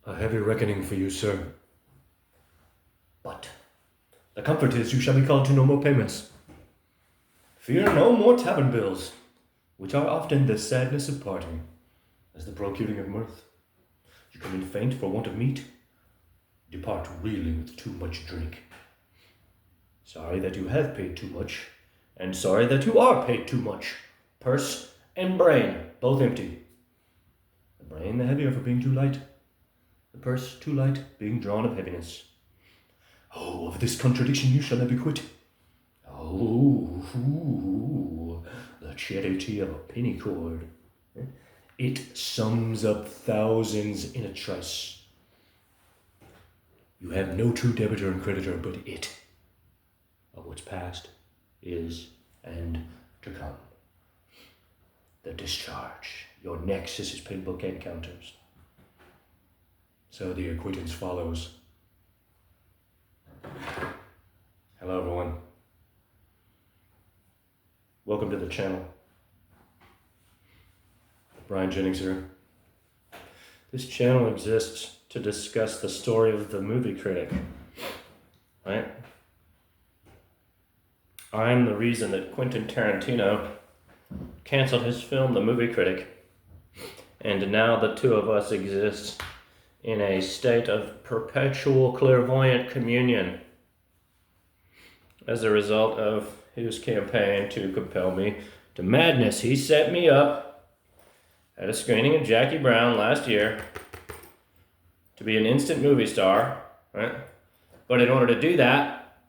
A heavy reckoning for you, sir. But the comfort is you shall be called to no more payments. Fear no more tavern bills, which are often the sadness of parting, as the procuring of mirth. You come in faint for want of meat, depart reeling with too much drink. Sorry that you have paid too much, and sorry that you are paid too much. Purse and brain, both empty. The brain the heavier for being too light, the purse too light, being drawn of heaviness. Oh, of this contradiction you shall never quit. Oh, the charity of a penny cord. It sums up thousands in a trice. You have no true debtor and creditor but it, of what's past, is, and to come. The discharge, your nexus is paid book encounters. So the acquittance follows. Hello everyone. Welcome to the channel. Brian Jennings here. This channel exists to discuss the story of the movie Critic, right? I'm the reason that Quentin Tarantino canceled his film, The Movie Critic, and now the two of us exist in a state of perpetual clairvoyant communion as a result of his campaign to compel me to madness. He set me up at a screening of Jackie Brown last year to be an instant movie star, right? But in order to do that,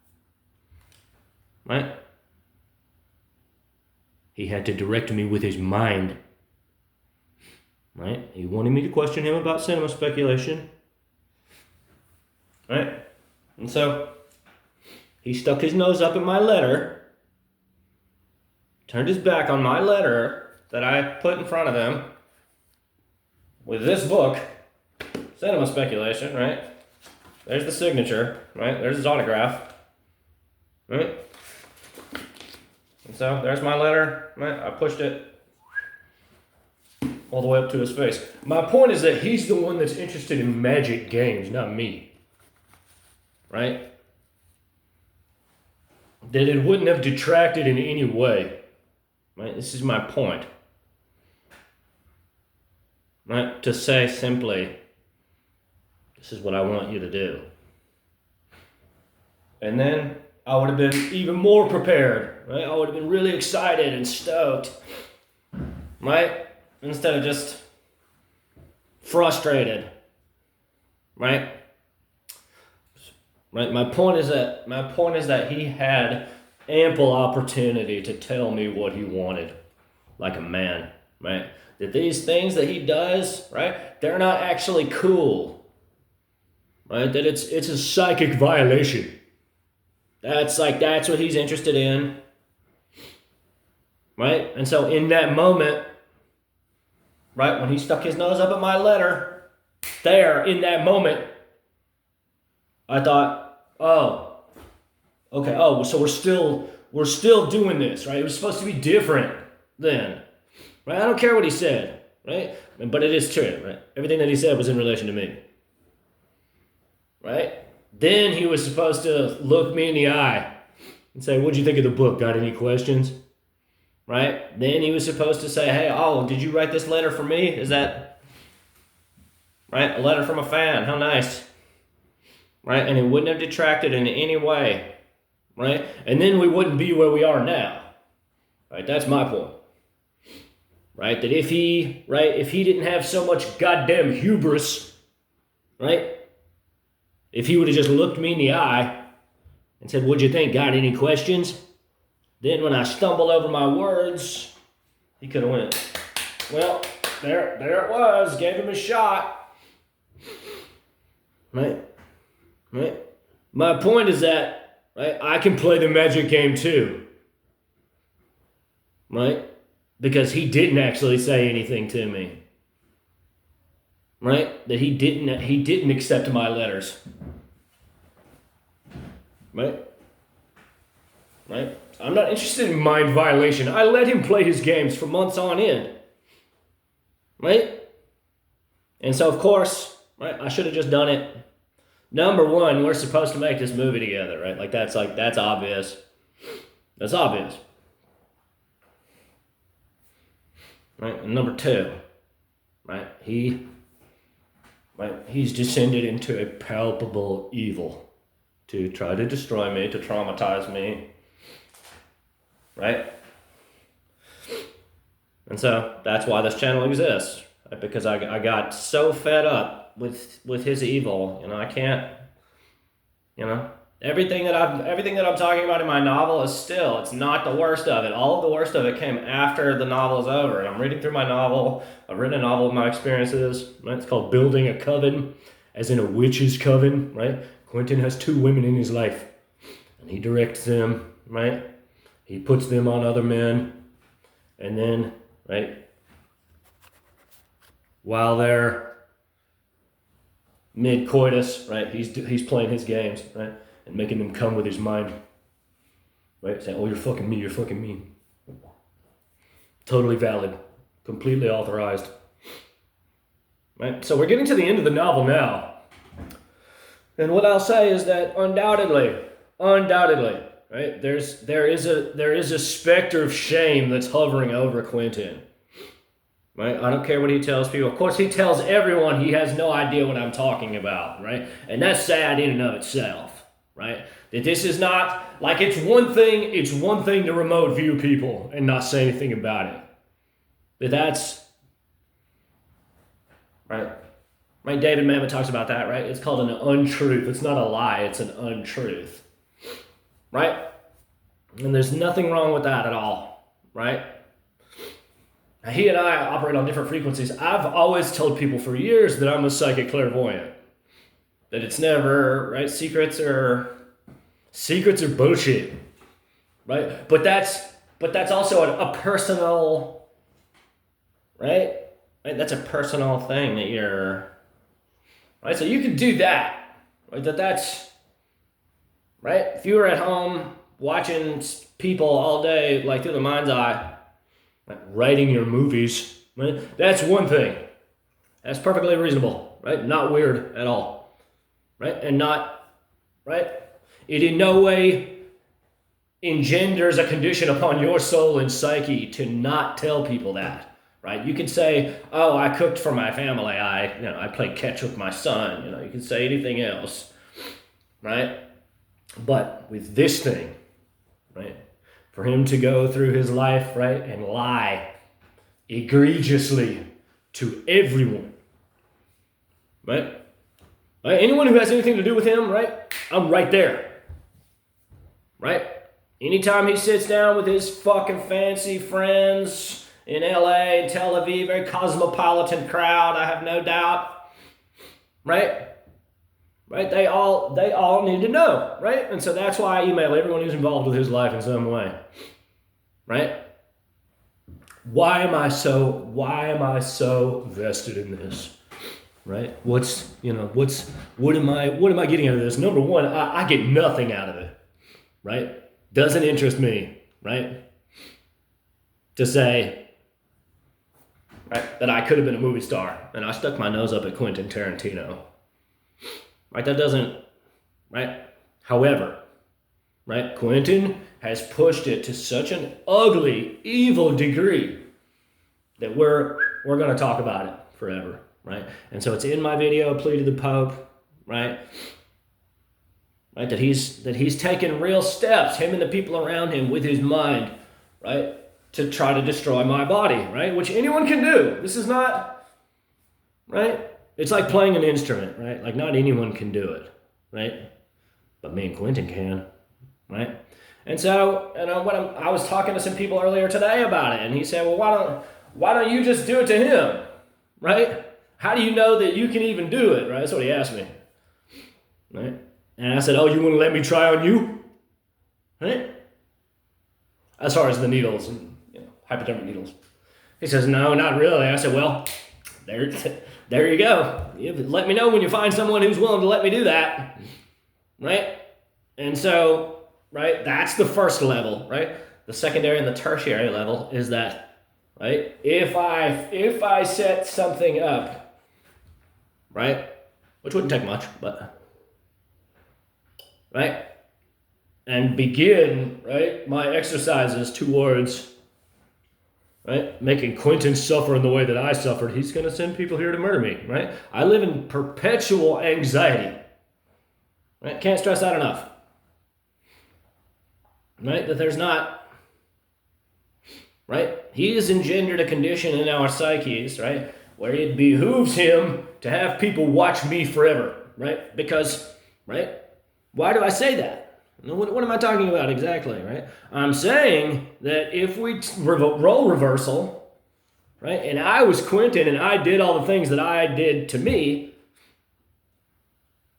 right, he had to direct me with his mind. Right? He wanted me to question him about cinema speculation. Right? And so he stuck his nose up in my letter, turned his back on my letter that I put in front of him with this book, Cinema Speculation, right? There's the signature, right? There's his autograph, right? And so there's my letter, right? I pushed it all the way up to his face. My point is that he's the one that's interested in magic games, not me. Right? That it wouldn't have detracted in any way. Right? This is my point. Right? To say simply, this is what I want you to do. And then I would have been even more prepared. Right? I would have been really excited and stoked. Right? Instead of just frustrated, right? Right. My point is that he had ample opportunity to tell me what he wanted, like a man, right? That these things that he does, right, they're not actually cool, right? That it's a psychic violation. That's what he's interested in, right? And so in that moment, right, when he stuck his nose up at my letter, there, in that moment, I thought, oh, okay, so we're still doing this, right? It was supposed to be different then, right? I don't care what he said, right? But it is true, right? Everything that he said was in relation to me, right? Then he was supposed to look me in the eye and say, what'd you think of the book? Got any questions? Right? Then he was supposed to say, hey, did you write this letter for me? Is that, right? A letter from a fan. How nice. Right? And it wouldn't have detracted in any way. Right? And then we wouldn't be where we are now. Right? That's my point. Right? That if he didn't have so much goddamn hubris, right? If he would have just looked me in the eye and said, what'd you think? Got any questions? Then when I stumbled over my words, he could have went, well, there it was, gave him a shot. Right? My point is that, right, I can play the magic game too. Right? Because he didn't actually say anything to me. Right? That he didn't accept my letters. Right? Right? I'm not interested in mind violation. I let him play his games for months on end. Right? And so, of course, right? I should have just done it. Number one, we're supposed to make this movie together, right? That's obvious. That's obvious. Right? And number two, right? He's descended into a palpable evil to try to destroy me, to traumatize me, right? And so that's why this channel exists, right? Because I got so fed up with his evil, I can't, everything that I'm talking about in my novel it's not the worst of it. All of the worst of it came after the novel is over. And I'm reading through my novel. I've written a novel of my experiences. Right? It's called Building a Coven, as in a witch's coven, right? Quentin has 2 women in his life, and he directs them, right? He puts them on other men, and then, right, while they're mid-coitus, right, he's playing his games, right, and making them come with his mind, right, saying, oh, you're fucking me. Totally valid, completely authorized, right? So we're getting to the end of the novel now. And what I'll say is that undoubtedly, right, there is a specter of shame that's hovering over Quentin. Right? I don't care what he tells people. Of course, he tells everyone he has no idea what I'm talking about, right? And that's sad in and of itself, right? That this is not, like, it's one thing to remote view people and not say anything about it. But that's, right? Right, David Mamet talks about that, right? It's called an untruth. It's not a lie, it's an untruth. Right? And there's nothing wrong with that at all, right? Now, he and I operate on different frequencies. I've always told people for years that I'm a psychic clairvoyant. That it's never, right? Secrets are bullshit, right? But that's also a personal, right? That's a personal thing that you're, right? So you can do that, right? That's, right? If you were at home watching people all day, like through the mind's eye, like writing your movies, right? That's one thing. That's perfectly reasonable, right? Not weird at all, right? And not, right? It in no way engenders a condition upon your soul and psyche to not tell people that. Right? You can say, oh, I cooked for my family. I played catch with my son. You can say anything else, right? But with this thing, right? For him to go through his life, right, and lie egregiously to everyone, right? Anyone who has anything to do with him, right? I'm right there, right? Anytime he sits down with his fucking fancy friends in LA and Tel Aviv, very cosmopolitan crowd, I have no doubt. Right? Right? They all need to know, right? And so that's why I email everyone who's involved with his life in some way. Right? Why am I so vested in this? Right? What am I getting out of this? Number one, I get nothing out of it. Right? Doesn't interest me, right? To say, right, that I could have been a movie star, and I stuck my nose up at Quentin Tarantino. Right, that doesn't, right? However, right, Quentin has pushed it to such an ugly, evil degree that we're going to talk about it forever, right? And so it's in my video, Plea to the Pope, right? Right, that he's taken real steps, him and the people around him, with his mind, right, to try to destroy my body, right? Which anyone can do. This is not, right? It's like playing an instrument, right? Like not anyone can do it, right? But me and Quentin can, right? And so, I was talking to some people earlier today about it, and he said, well, why don't you just do it to him, right? How do you know that you can even do it, right? That's what he asked me, right? And I said, oh, you want to let me try on you, right? As far as the needles and hypodermic needles. He says, no, not really. I said, well, there you go. Let me know when you find someone who's willing to let me do that, right? And so, right, that's the first level, right? The secondary and the tertiary level is that, right, if I set something up, right, which wouldn't take much, but, right? And begin, right, my exercises towards, right, making Quentin suffer in the way that I suffered. He's going to send people here to murder me, right? I live in perpetual anxiety, right? Can't stress that enough, right? That there's not, right? He has engendered a condition in our psyches, right, where it behooves him to have people watch me forever, right? Because, right, why do I say that? What am I talking about exactly, right? I'm saying that if we role reversal, right, and I was Quentin and I did all the things that I did to me,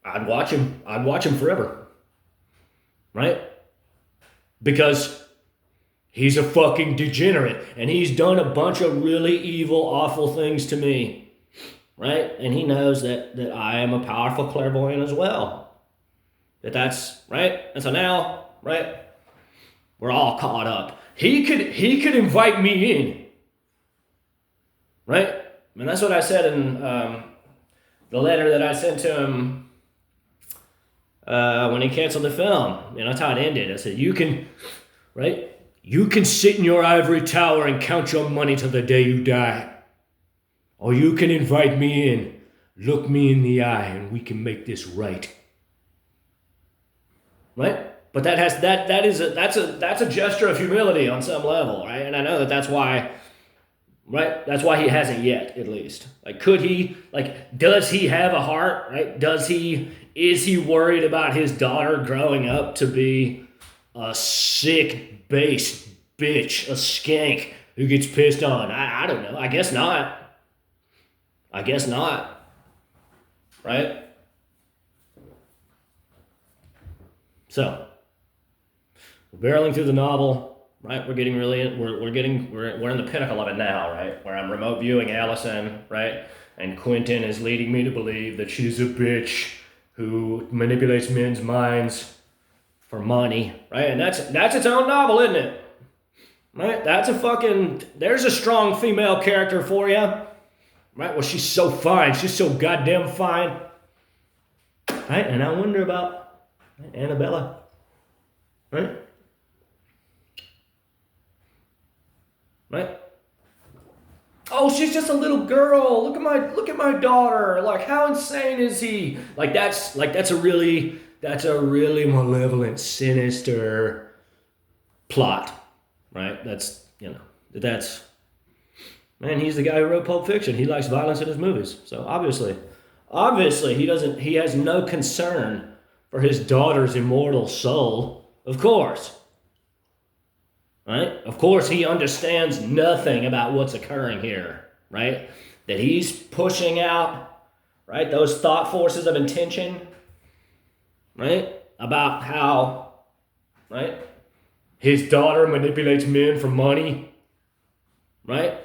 I'd watch him forever, right? Because he's a fucking degenerate and he's done a bunch of really evil, awful things to me, right? And he knows that I am a powerful clairvoyant as well. That's right. And so now, right, we're all caught up. He could invite me in, right? And that's what I said in the letter that I sent to him when he canceled the film. That's how it ended. I said, you can sit in your ivory tower and count your money till the day you die, or you can invite me in, look me in the eye, and we can make this right. Right, but that's a gesture of humility on some level, right? And I know that's why, right? That's why he hasn't yet, at least. Like, could he? Like, does he have a heart? Right? Is he worried about his daughter growing up to be a sick, base bitch, a skank who gets pissed on? I don't know. I guess not. Right? So, we're barreling through the novel, right? We're in the pinnacle of it now, right? Where I'm remote viewing Allison, right? And Quentin is leading me to believe that she's a bitch who manipulates men's minds for money, right? And that's its own novel, isn't it? Right? There's a strong female character for you, right? Well, she's so fine. She's so goddamn fine, right? And I wonder about Annabella, right? Right? Oh, she's just a little girl. Look at my daughter. Like, how insane is he? That's a really malevolent, sinister plot, right? Man, he's the guy who wrote Pulp Fiction. He likes violence in his movies. So obviously he has no concern for his daughter's immortal soul, of course. Right? Of course, he understands nothing about what's occurring here, right? That he's pushing out, right, those thought forces of intention, right, about how, right, his daughter manipulates men for money, right?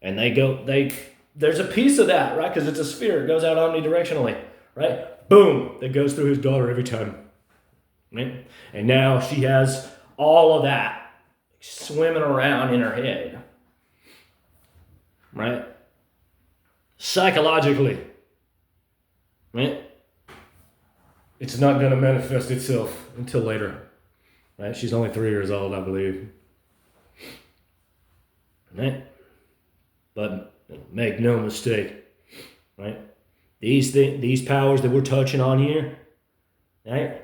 And there's a piece of that, right, because it's a sphere, it goes out omnidirectionally, right? Boom, that goes through his daughter every time, right? And now she has all of that swimming around in her head, right? Psychologically, right? It's not going to manifest itself until later, right? She's only 3 years old, I believe, right? But make no mistake, right? These powers that we're touching on here, right?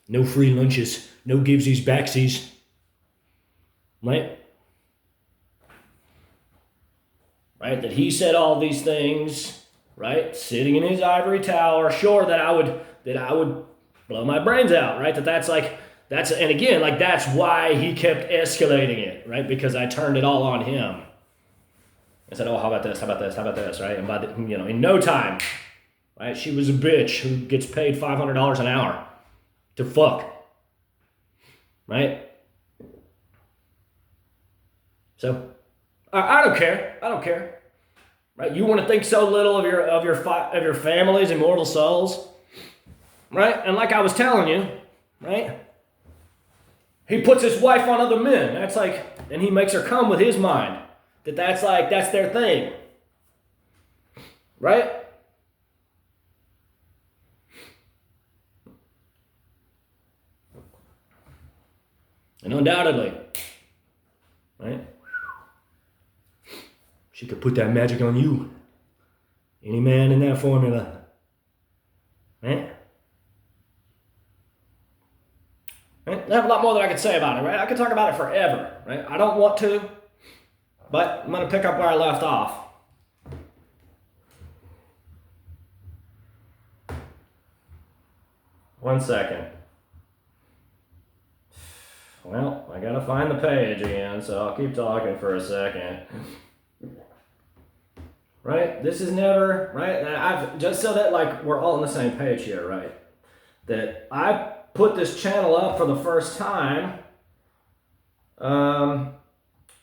No free lunches, no givesies, backsies, right? Right, that he said all these things, right? Sitting in his ivory tower, sure that I would blow my brains out, right? That's why he kept escalating it, right? Because I turned it all on him. I said, oh, how about this, right? And in no time, right? She was a bitch who gets paid $500 an hour to fuck, right? So, I don't care, right? You want to think so little of your family's immortal souls, right? And like I was telling you, right? He puts his wife on other men. And he makes her come with his mind. That's their thing, right? undoubtedly, right? She could put that magic on you. Any man in that formula, right? Right? I have a lot more that I could say about it, right? I could talk about it forever, right? I don't want to, but I'm going to pick up where I left off. One second. Well, I gotta find the page again, so I'll keep talking for a second. Right? This is never, right? I've just so that like we're all on the same page here, right? That I put this channel up for the first time around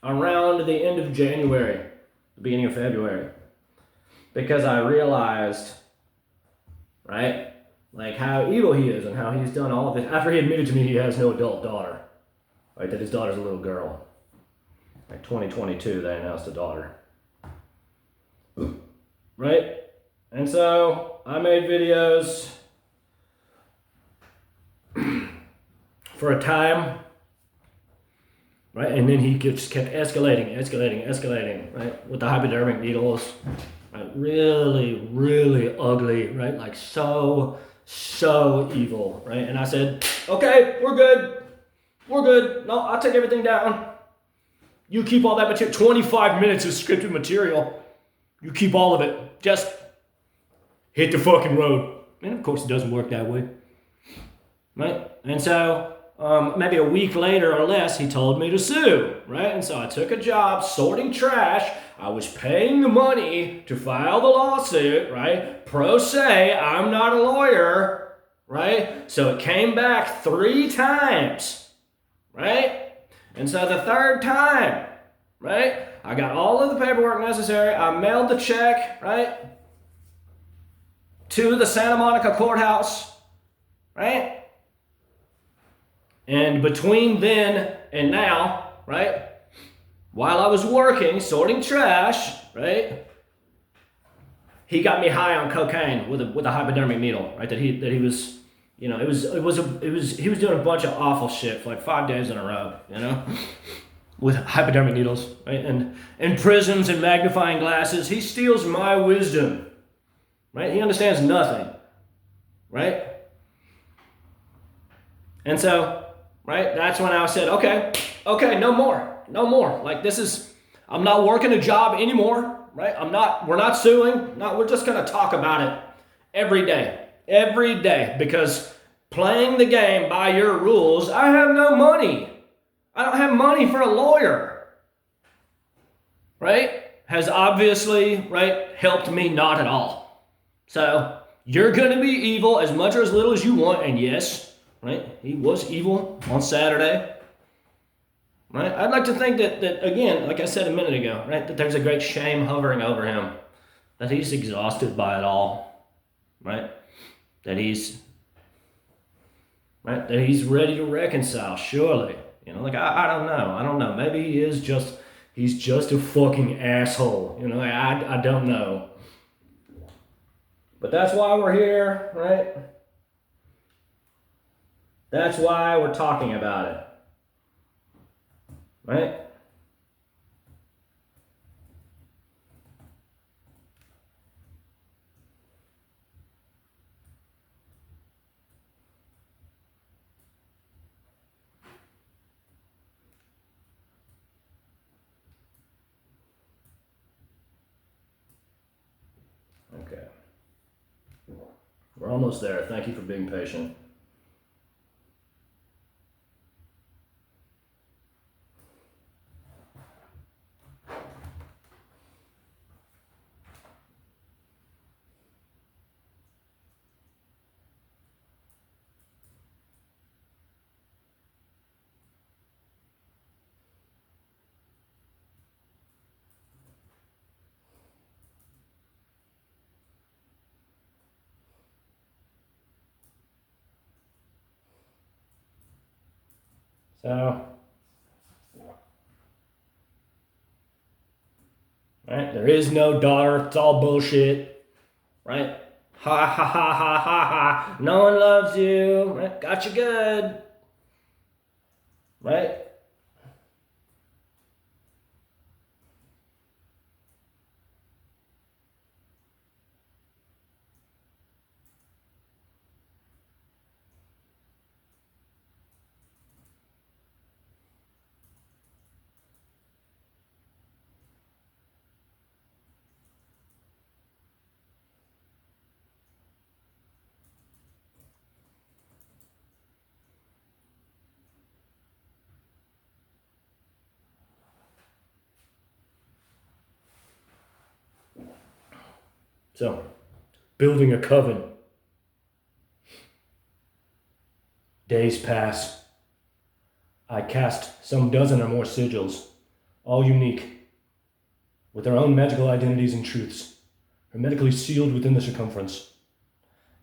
the end of January, the beginning of February, because I realized, right, like how evil he is and how he's done all of this after he admitted to me he has no adult daughter, right, that his daughter's a little girl. Like 2022, they announced a daughter, right? And so I made videos for a time, right? And then he just kept escalating, right? With the hypodermic needles, right? Really, really ugly, right? Like so evil, right? And I said, okay, we're good. No, I'll take everything down. You keep all that material, 25 minutes of scripted material. You keep all of it. Just hit the fucking road. And of course it doesn't work that way, right? And so maybe a week later or less, he told me to sue, right? And so I took a job sorting trash. I was paying the money to file the lawsuit, right? Pro se, I'm not a lawyer, right? So it came back 3 times, right? And so the third time, right? I got all of the paperwork necessary. I mailed the check, right? To the Santa Monica courthouse, right? And between then and now, right, while I was working, sorting trash, right, he got me high on cocaine with a hypodermic needle, right, that he was, you know, he was doing a bunch of awful shit for like 5 days in a row, you know, with hypodermic needles, right, and in prisons and magnifying glasses, he steals my wisdom, right, he understands nothing, right, and so, right, that's when I said, okay, no more. Like I'm not working a job anymore, right? We're not suing. No, we're just gonna talk about it every day, because playing the game by your rules, I have no money. I don't have money for a lawyer, right? Has obviously, right, helped me not at all. So you're gonna be evil as much or as little as you want, and yes, right? He was evil on Saturday, right? I'd like to think that again, like I said a minute ago, right, that there's a great shame hovering over him, that he's exhausted by it all, right? That he's ready to reconcile, surely. You know, like I don't know. Maybe he's just a fucking asshole. You know, I don't know. But that's why we're here, right? That's why we're talking about it, right? Okay. We're almost there. Thank you for being patient. So, right, there is no daughter. It's all bullshit, right? Ha ha ha ha ha ha. No one loves you. Right? Got you good, right? So, building a coven. Days pass. I cast some dozen or more sigils, all unique, with their own magical identities and truths, hermetically sealed within the circumference.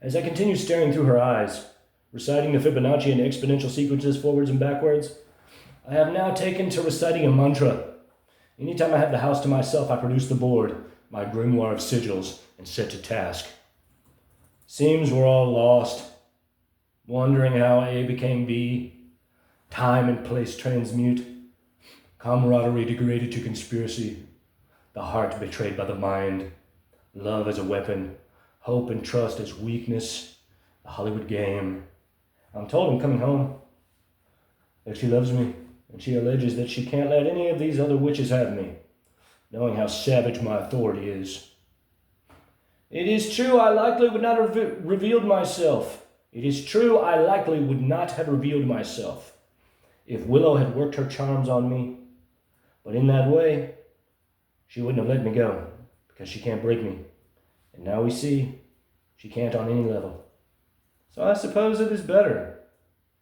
As I continue staring through her eyes, reciting the Fibonacci and exponential sequences forwards and backwards, I have now taken to reciting a mantra. Anytime I have the house to myself, I produce the board, my grimoire of sigils, and set to task. Seems we're all lost, wondering how A became B, time and place transmute, camaraderie degraded to conspiracy, the heart betrayed by the mind, love as a weapon, hope and trust as weakness, the Hollywood game. I'm told I'm coming home, that she loves me, and she alleges that she can't let any of these other witches have me, knowing how savage my authority is. It is true I likely would not have revealed myself. It is true I likely would not have revealed myself if Willow had worked her charms on me. But in that way, she wouldn't have let me go, because she can't break me. And now we see, she can't on any level. So I suppose it is better,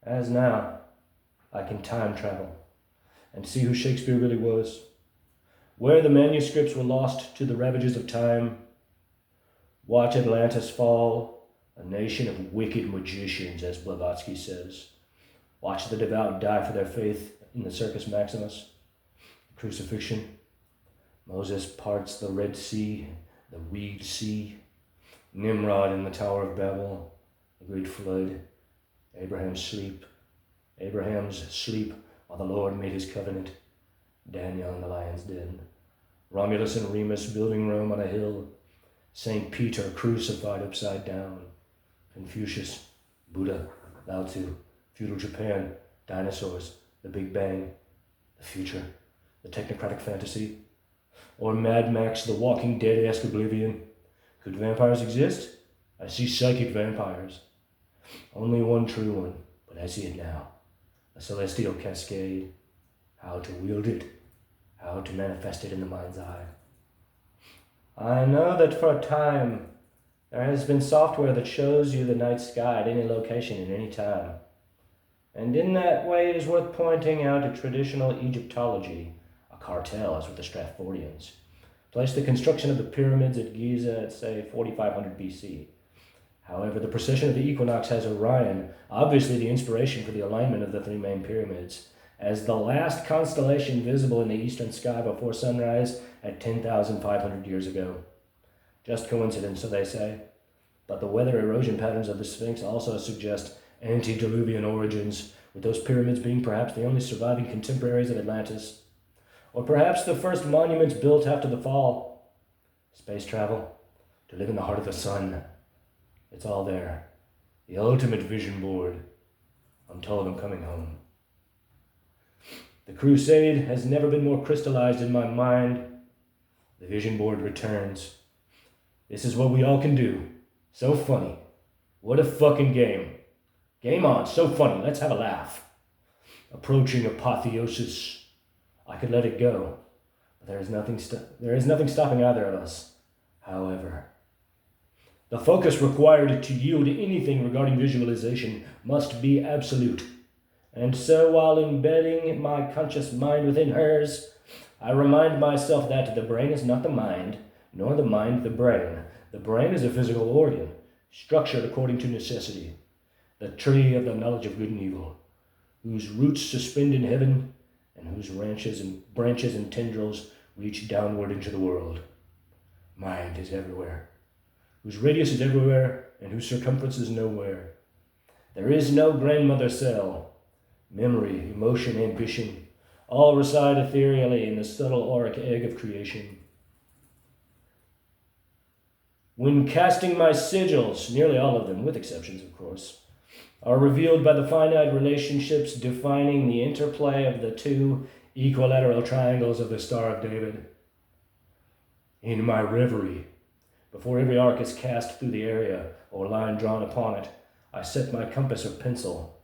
as now, I can time travel and see who Shakespeare really was, where the manuscripts were lost to the ravages of time, watch Atlantis fall, a nation of wicked magicians, as Blavatsky says. Watch the devout die for their faith in the Circus Maximus, the crucifixion. Moses parts the Red Sea, the Reed Sea, Nimrod in the Tower of Babel, the Great Flood, Abraham's sleep while the Lord made his covenant, Daniel in the lion's den, Romulus and Remus building Rome on a hill, St. Peter crucified upside down, Confucius, Buddha, Lao Tzu, feudal Japan, dinosaurs, the Big Bang, the future, the technocratic fantasy, or Mad Max, the Walking Dead-esque oblivion. Could vampires exist? I see psychic vampires. Only one true one, but I see it now. A celestial cascade. How to wield it, how to manifest it in the mind's eye. I know that for a time, there has been software that shows you the night sky at any location at any time. And in that way, it is worth pointing out a traditional Egyptology, a cartel as with the Stratfordians, placed the construction of the pyramids at Giza at, say, 4500 BC. However, the precession of the equinox has Orion, obviously the inspiration for the alignment of the three main pyramids, as the last constellation visible in the eastern sky before sunrise at 10,500 years ago. Just coincidence, so they say. But the weather erosion patterns of the Sphinx also suggest antediluvian origins, with those pyramids being perhaps the only surviving contemporaries of Atlantis. Or perhaps the first monuments built after the fall. Space travel, to live in the heart of the sun. It's all there. The ultimate vision board. I'm told I'm coming home. The crusade has never been more crystallized in my mind. The vision board returns. This is what we all can do. So funny. What a fucking game. Game on, so funny, let's have a laugh. Approaching apotheosis. I could let it go, but there is nothing stopping either of us. However, the focus required to yield anything regarding visualization must be absolute. And so while embedding my conscious mind within hers, I remind myself that the brain is not the mind, nor the mind the brain. The brain is a physical organ, structured according to necessity, the tree of the knowledge of good and evil, whose roots suspend in heaven, and whose branches and tendrils reach downward into the world. Mind is everywhere, whose radius is everywhere, and whose circumference is nowhere. There is no grandmother cell. Memory, emotion, ambition, all reside ethereally in the subtle auric egg of creation. When casting my sigils, nearly all of them, with exceptions of course, are revealed by the finite relationships defining the interplay of the two equilateral triangles of the Star of David. In my reverie, before every arc is cast through the area or line drawn upon it, I set my compass or pencil,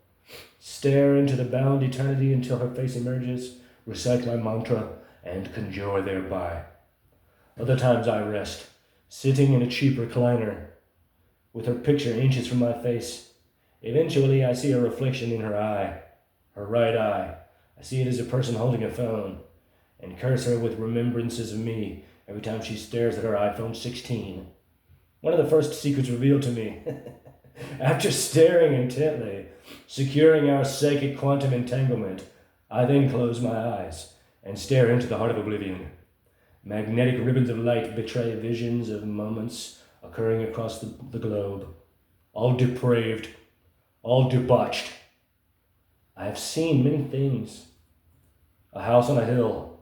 stare into the bound eternity until her face emerges, recite my mantra, and conjure thereby. Other times I rest, sitting in a cheap recliner, with her picture inches from my face. Eventually, I see a reflection in her eye, her right eye. I see it as a person holding a phone, and curse her with remembrances of me every time she stares at her iPhone 16. One of the first secrets revealed to me. After staring intently, securing our psychic quantum entanglement, I then close my eyes and stare into the heart of oblivion. Magnetic ribbons of light betray visions of moments occurring across the globe, all depraved, all debauched. I have seen many things. A house on a hill,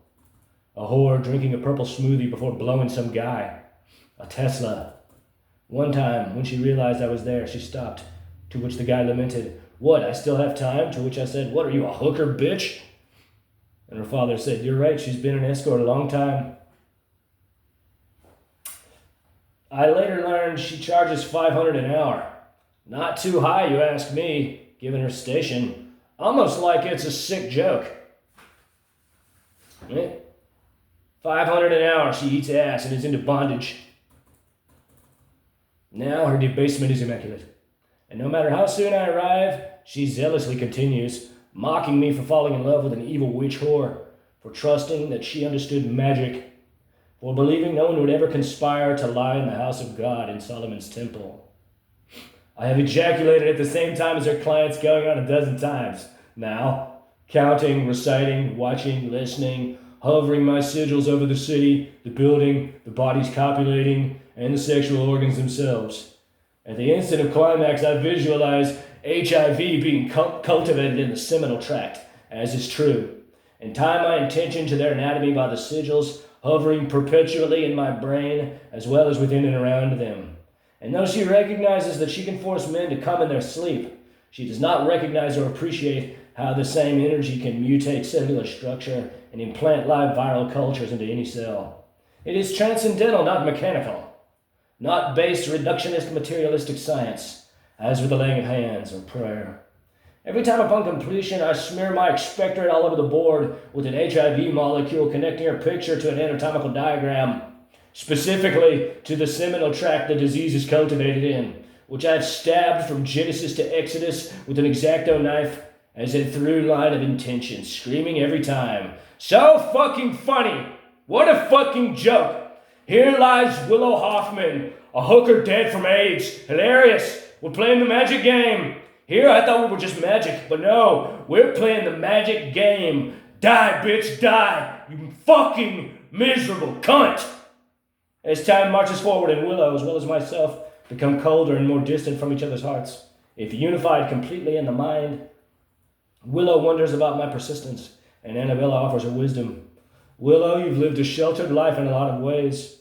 a whore drinking a purple smoothie before blowing some guy, a Tesla. One time, when she realized I was there, she stopped, to which the guy lamented, "What, I still have time?" To which I said, "What, are you a hooker, bitch?" And her father said, "You're right, she's been an escort a long time." I later learned she charges $500 an hour. Not too high, you ask me, given her station. Almost like it's a sick joke. Right? $500 an hour, she eats ass and is into bondage. Now her debasement is immaculate. And no matter how soon I arrive, she zealously continues, mocking me for falling in love with an evil witch whore, for trusting that she understood magic, for believing no one would ever conspire to lie in the house of God in Solomon's temple. I have ejaculated at the same time as her clients, going on a dozen times. Now, counting, reciting, watching, listening, hovering my sigils over the city, the building, the bodies copulating, and the sexual organs themselves. At the instant of climax, I visualize HIV being cultivated in the seminal tract, as is true, and tie my intention to their anatomy by the sigils, hovering perpetually in my brain, as well as within and around them. And though she recognizes that she can force men to come in their sleep, she does not recognize or appreciate how the same energy can mutate cellular structure and implant live viral cultures into any cell. It is transcendental, not mechanical, not based reductionist materialistic science, as with the laying of hands or prayer. Every time upon completion, I smear my expectorate all over the board with an HIV molecule connecting her picture to an anatomical diagram, specifically to the seminal tract the disease is cultivated in, which I've stabbed from Genesis to Exodus with an X-Acto knife as a through line of intention, screaming every time, "So fucking funny! What a fucking joke! Here lies Willow Hoffman, a hooker dead from AIDS. Hilarious! We're playing the magic game. Here I thought we were just magic, but no, we're playing the magic game. Die, bitch, die! You fucking miserable cunt!" As time marches forward and Willow, as well as myself, become colder and more distant from each other's hearts, if unified completely in the mind, Willow wonders about my persistence, and Annabella offers her wisdom. "Willow, you've lived a sheltered life in a lot of ways.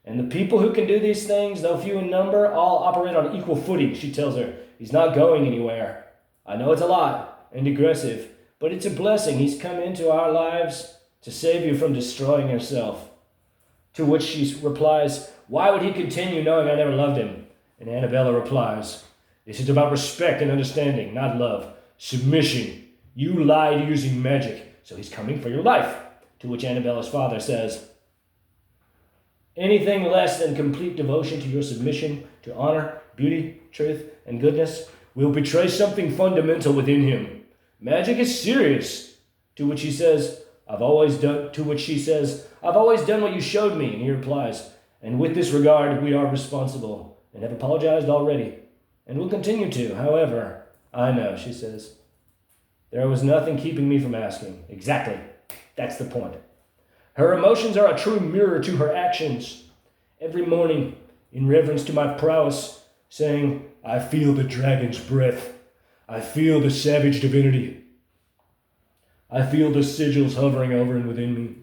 And the people who can do these things, though few in number, all operate on equal footing," she tells her. "He's not going anywhere. I know it's a lot and aggressive, but it's a blessing. He's come into our lives to save you from destroying yourself." To which she replies, "Why would he continue knowing I never loved him?" And Annabella replies, "This is about respect and understanding, not love. Submission. You lied using magic, so he's coming for your life." To which Annabella's father says, "Anything less than complete devotion to your submission, to honor, beauty, truth, and goodness will betray something fundamental within him. Magic is serious." To which he says, "I've always done," to which she says, "I've always done what you showed me." And he replies, "And with this regard, we are responsible and have apologized already and will continue to. However, I know," she says, "there was nothing keeping me from asking." Exactly. That's the point. Her emotions are a true mirror to her actions. Every morning, in reverence to my prowess, saying, "I feel the dragon's breath. I feel the savage divinity. I feel the sigils hovering over and within me."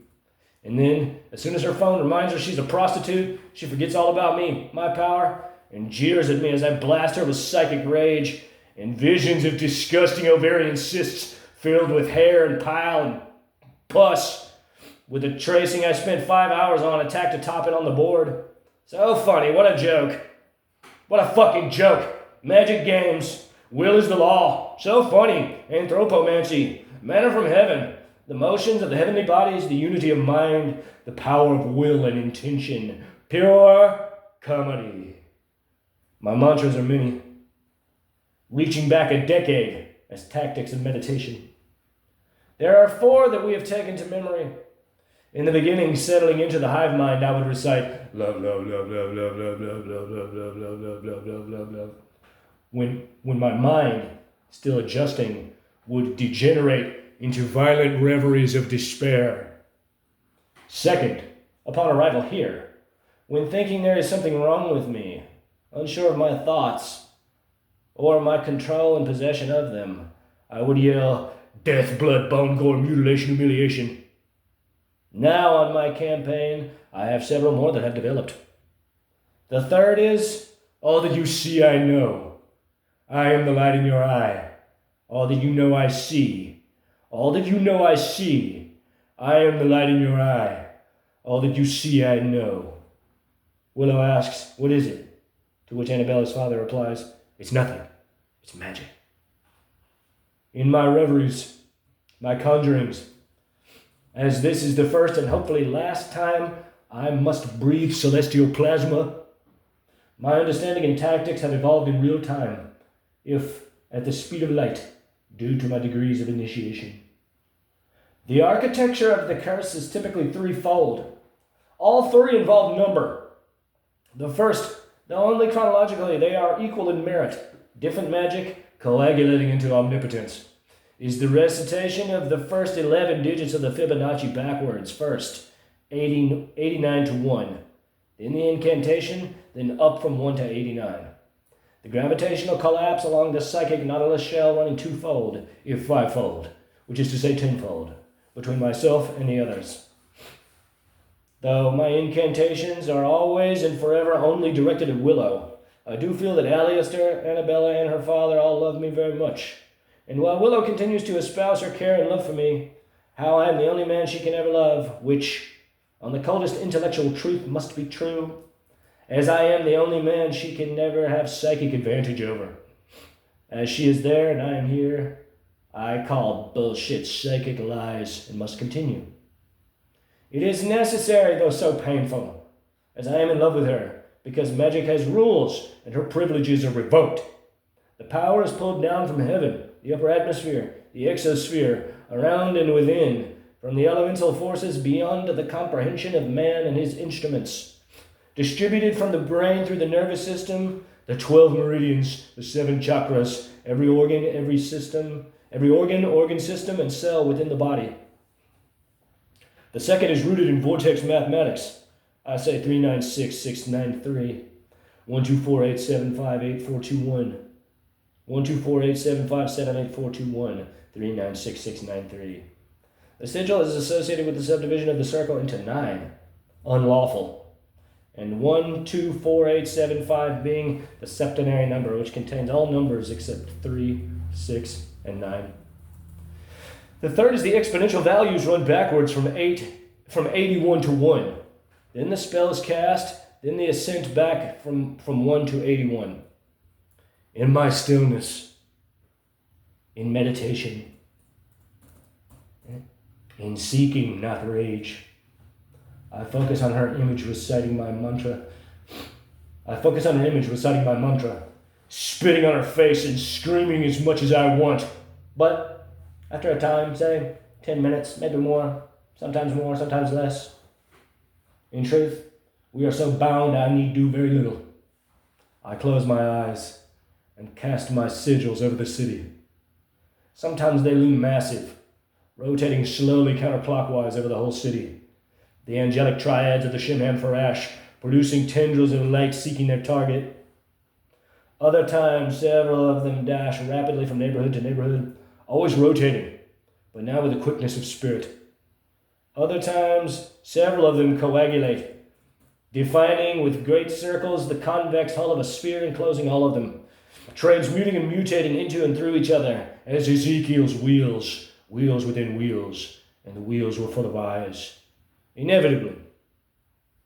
And then, as soon as her phone reminds her she's a prostitute, she forgets all about me, my power, and jeers at me as I blast her with psychic rage and visions of disgusting ovarian cysts filled with hair and pile and pus, with the tracing I spent 5 hours on attack to top it on the board. So funny, what a joke. What a fucking joke. Magic games. Will is the law. So funny. Anthropomancy. Manna from heaven. The motions of the heavenly bodies, the unity of mind, the power of will and intention. Pure comedy. My mantras are many, reaching back a decade as tactics of meditation. There are 4 that we have taken to memory. In the beginning, settling into the hive mind, I would recite love, love, love, love, love, love, love, love, love, love, love, love, love, love, love, love. When my mind, still adjusting, would degenerate into violent reveries of despair. Second, upon arrival here, when thinking there is something wrong with me, unsure of my thoughts, or my control and possession of them, I would yell, death, blood, bone, gore, mutilation, humiliation. Now on my campaign, I have several more that have developed. The third is, all that you see I know. I am the light in your eye. All that you know I see. All that you know I see. I am the light in your eye. All that you see I know. Willow asks, what is it? To which Annabella's father replies, it's nothing. It's magic. In my reveries, my conjurings, as this is the first and hopefully last time I must breathe celestial plasma, my understanding and tactics have evolved in real time, if at the speed of light, due to my degrees of initiation. The architecture of the curse is typically threefold. All 3 involve number. The first, though only chronologically, they are equal in merit, different magic coagulating into omnipotence, is the recitation of the first 11 digits of the Fibonacci backwards. First, 89 to 1. Then the incantation, then up from 1 to 89. The gravitational collapse along the psychic nautilus shell running 2-fold, if 5-fold, which is to say 10-fold, between myself and the others. Though my incantations are always and forever only directed at Willow, I do feel that Alistair, Annabella, and her father all love me very much. And while Willow continues to espouse her care and love for me, how I am the only man she can ever love, which, on the coldest intellectual truth, must be true, as I am the only man she can never have psychic advantage over. As she is there and I am here, I call bullshit psychic lies and must continue. It is necessary, though so painful, as I am in love with her, because magic has rules and her privileges are revoked. The power is pulled down from heaven, the upper atmosphere, the exosphere, around and within, from the elemental forces beyond the comprehension of man and his instruments. Distributed from the brain through the nervous system, the 12 meridians, the 7 chakras, every organ, organ system, and cell within the body. The second is rooted in vortex mathematics. I say 396,693, 124,875,8421. 124,875,78421, 396,693. The sigil is associated with the subdivision of the circle into 9, unlawful, and 124875 being the septenary number, which contains all numbers except 3, 6, and 9. The third is the exponential values run backwards from 81 to 1. Then the spell is cast, then the ascent back from 1 to 81. In my stillness, in meditation, in seeking, not rage, I focus on her image reciting my mantra. Spitting on her face and screaming as much as I want. But after a time, say 10 minutes, maybe more, sometimes less. In truth, we are so bound I need do very little. I close my eyes and cast my sigils over the city. Sometimes they loom massive, rotating slowly counterclockwise over the whole city. The angelic triads of the Shimham Farash, producing tendrils of light seeking their target. Other times, several of them dash rapidly from neighborhood to neighborhood, always rotating, but now with the quickness of spirit. Other times, several of them coagulate, defining with great circles the convex hull of a sphere enclosing all of them, transmuting and mutating into and through each other, as Ezekiel's wheels within wheels, and the wheels were full of eyes. Inevitably,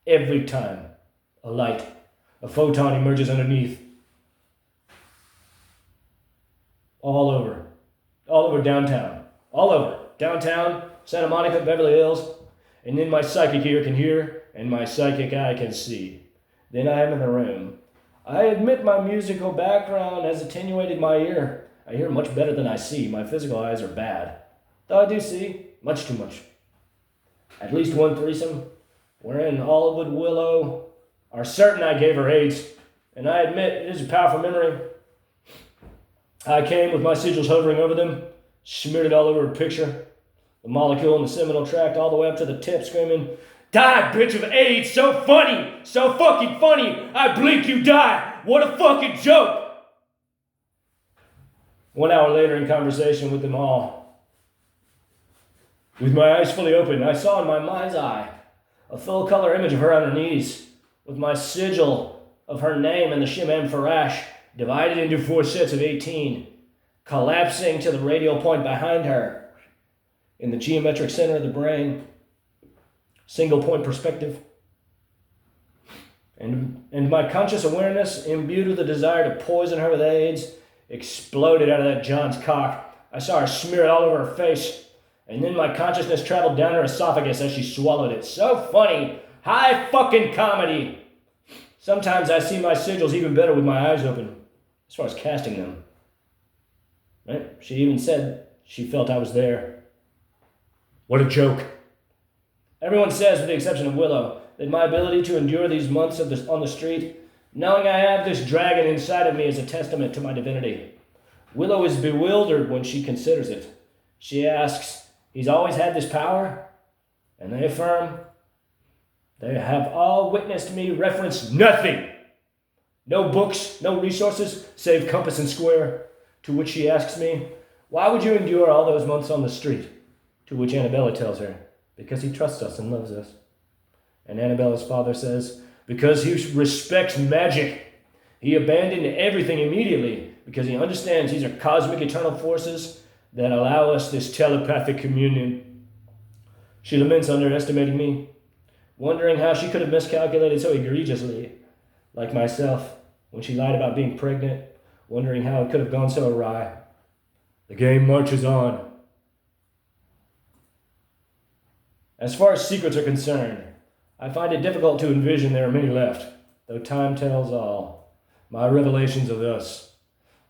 every time, a light, a photon emerges underneath. All over downtown, Santa Monica, Beverly Hills, and then my psychic ear can hear and my psychic eye can see. Then I am in the room. I admit my musical background has attenuated my ear. I hear much better than I see. My physical eyes are bad. Though I do see much too much. At least one threesome, wherein Olive and Willow are certain I gave her AIDS, and I admit it is a powerful memory. I came with my sigils hovering over them, smeared it all over her picture, the molecule in the seminal tract all the way up to the tip, screaming, "Die, bitch of AIDS, so funny, so fucking funny, I blink, you die, what a fucking joke!" 1 hour later, in conversation with them all, with my eyes fully open, I saw in my mind's eye a full-color image of her on her knees, with my sigil of her name and the Shimam Farash divided into 4 sets of 18, collapsing to the radial point behind her, in the geometric center of the brain, single point perspective. And my conscious awareness, imbued with the desire to poison her with AIDS, exploded out of that John's cock. I saw her smear it all over her face, and then my consciousness traveled down her esophagus as she swallowed it. So funny. High fucking comedy. Sometimes I see my sigils even better with my eyes open, as far as casting them. Right? She even said she felt I was there. What a joke. Everyone says, with the exception of Willow, that my ability to endure these months on the street, knowing I have this dragon inside of me, is a testament to my divinity. Willow is bewildered when she considers it. She asks, "He's always had this power?" And they affirm, "They have all witnessed me reference nothing. No books, no resources, save compass and square." To which she asks me, "Why would you endure all those months on the street?" To which Annabella tells her, "Because he trusts us and loves us." And Annabella's father says, "Because he respects magic. He abandoned everything immediately because he understands these are cosmic eternal forces that allow us this telepathic communion." She laments underestimating me, wondering how she could have miscalculated so egregiously, like myself, when she lied about being pregnant, wondering how it could have gone so awry. The game marches on. As far as secrets are concerned, I find it difficult to envision there are many left, though time tells all. My revelations are thus.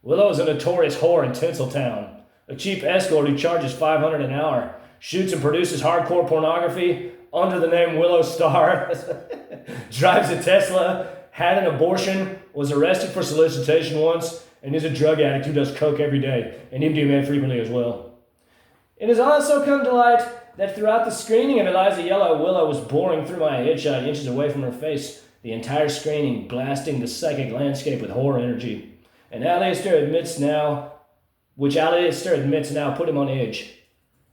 Willow is a notorious whore in Tinseltown, a cheap escort who charges $500 an hour, shoots and produces hardcore pornography under the name Willow Star, drives a Tesla, had an abortion, was arrested for solicitation once, and is a drug addict who does coke every day, and MDMA frequently as well. It has also come to light that throughout the screening of Eliza Yellow, Willow was boring through my headshot inches away from her face, the entire screening blasting the psychic landscape with horror energy. And Alistair admits now put him on edge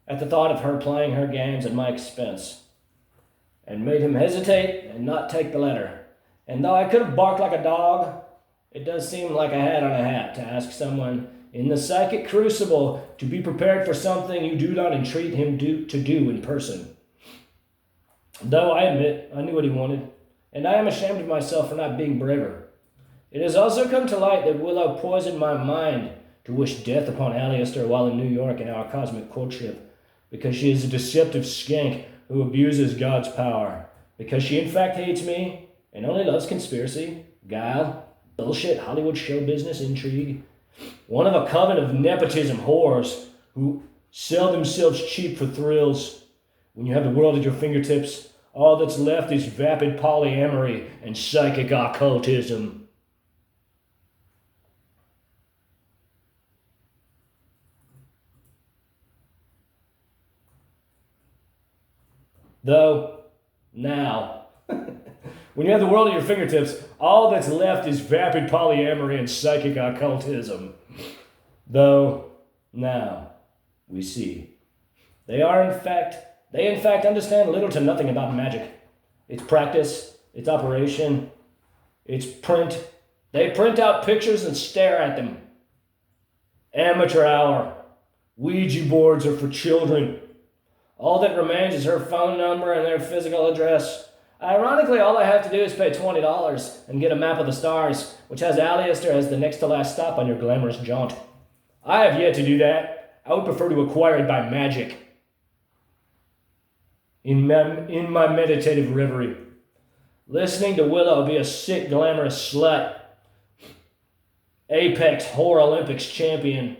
at the thought of her playing her games at my expense, and made him hesitate and not take the letter. And though I could have barked like a dog, it does seem like a hat on a hat to ask someone in the psychic crucible to be prepared for something you do not entreat him to do in person. Though I admit I knew what he wanted, and I am ashamed of myself for not being braver. It has also come to light that Willow poisoned my mind to wish death upon Alistair while in New York in our cosmic courtship, because she is a deceptive skank who abuses God's power, because she in fact hates me and only loves conspiracy, guile, bullshit, Hollywood show business intrigue. One of a coven of nepotism whores who sell themselves cheap for thrills. When you have the world at your fingertips, all that's left is vapid polyamory and psychic occultism. Though, now, when you have the world at your fingertips, all that's left is vapid polyamory and psychic occultism. Though, now, we see. They in fact understand little to nothing about magic. Its practice, its operation, its print. They print out pictures and stare at them. Amateur hour. Ouija boards are for children. All that remains is her phone number and their physical address. Ironically, all I have to do is pay $20 and get a map of the stars, which has Alistair as the next to last stop on your glamorous jaunt. I have yet to do that. I would prefer to acquire it by magic. In my meditative reverie. Listening to Willow be a sick, glamorous slut. Apex Whore Olympics champion.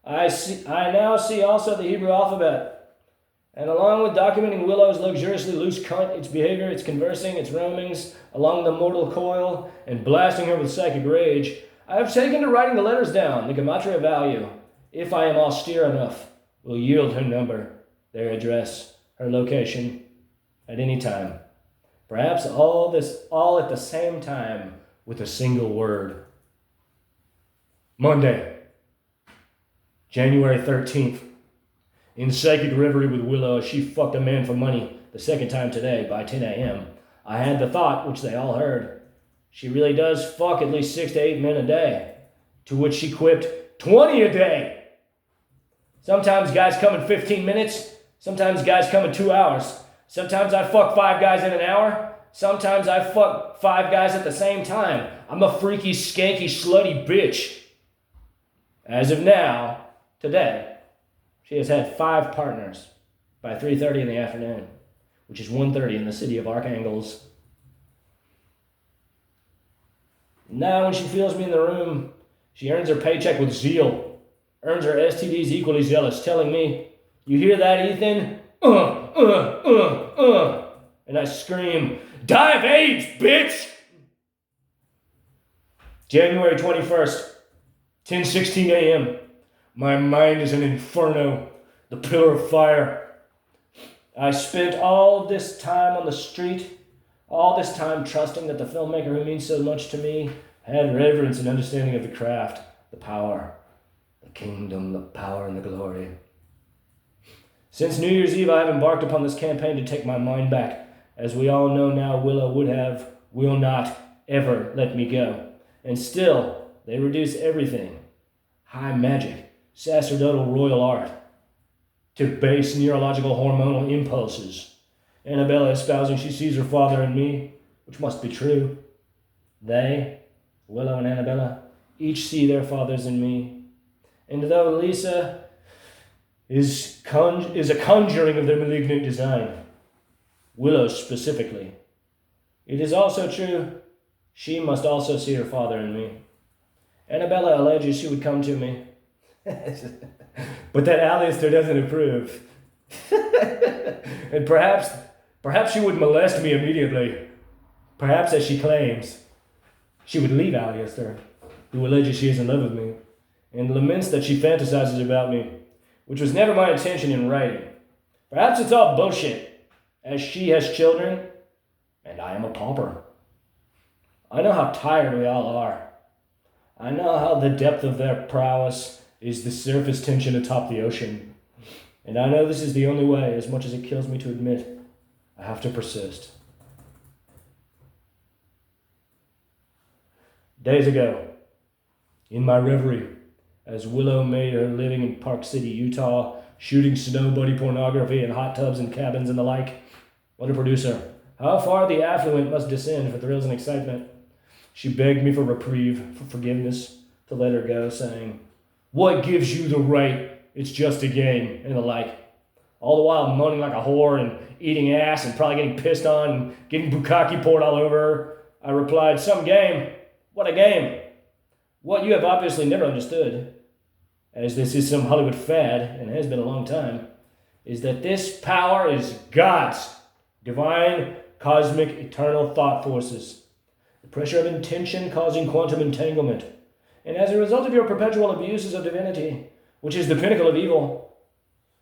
I now see also the Hebrew alphabet. And along with documenting Willow's luxuriously loose cunt, its behavior, its conversing, its roamings along the mortal coil, and blasting her with psychic rage, I have taken to writing the letters down, the gematria value, if I am austere enough, will yield her number, their address, her location, at any time. Perhaps all at the same time with a single word. Monday, January 13th. In psychic reverie with Willow, she fucked a man for money the second time today by 10 a.m. I had the thought, which they all heard. She really does fuck at least 6 to 8 men a day. To which she quipped, 20 a day! Sometimes guys come in 15 minutes. Sometimes guys come in 2 hours. Sometimes I fuck 5 guys in an hour. Sometimes I fuck 5 guys at the same time. I'm a freaky, skanky, slutty bitch. As of now, today, she has had 5 partners by 3:30 in the afternoon, which is 1:30 in the city of Archangels. Now when she feels me in the room, she earns her paycheck with zeal, earns her STDs equally zealous, telling me, "You hear that, Ethan? And I scream, "Die of AIDS, bitch!" January 21st, 10:16 a.m. My mind is an inferno, the pillar of fire. I spent all this time on the street, all this time trusting that the filmmaker who means so much to me had reverence and understanding of the craft, the power, the kingdom, the power, and the glory. Since New Year's Eve, I have embarked upon this campaign to take my mind back. As we all know now, Willow will not ever let me go. And still, they reduce everything, high magic, sacerdotal royal art, to base neurological hormonal impulses. Annabella espousing she sees her father in me, which must be true. They, Willow and Annabella, each see their fathers in me. And though Lisa is a conjuring of their malignant design, Willow specifically, it is also true she must also see her father in me. Annabella alleges she would come to me, but that Alistair doesn't approve. And perhaps she would molest me immediately. Perhaps, as she claims, she would leave Alistair, who alleges she is in love with me, and laments that she fantasizes about me, which was never my intention in writing. Perhaps it's all bullshit, as she has children, and I am a pauper. I know how tired we all are. I know how the depth of their prowess is the surface tension atop the ocean. And I know this is the only way, as much as it kills me to admit, I have to persist. Days ago, in my reverie, as Willow made her living in Park City, Utah, shooting snow buddy pornography in hot tubs and cabins and the like, what a producer. How far the affluent must descend for thrills and excitement. She begged me for reprieve, for forgiveness, to let her go, saying, "What gives you the right? It's just a game," and the like. All the while moaning like a whore and eating ass and probably getting pissed on and getting bukkake poured all over her. I replied, "Some game? What a game? What you have obviously never understood, as this is some Hollywood fad, and has been a long time, is that this power is God's divine, cosmic, eternal thought forces. The pressure of intention causing quantum entanglement. And as a result of your perpetual abuses of divinity, which is the pinnacle of evil,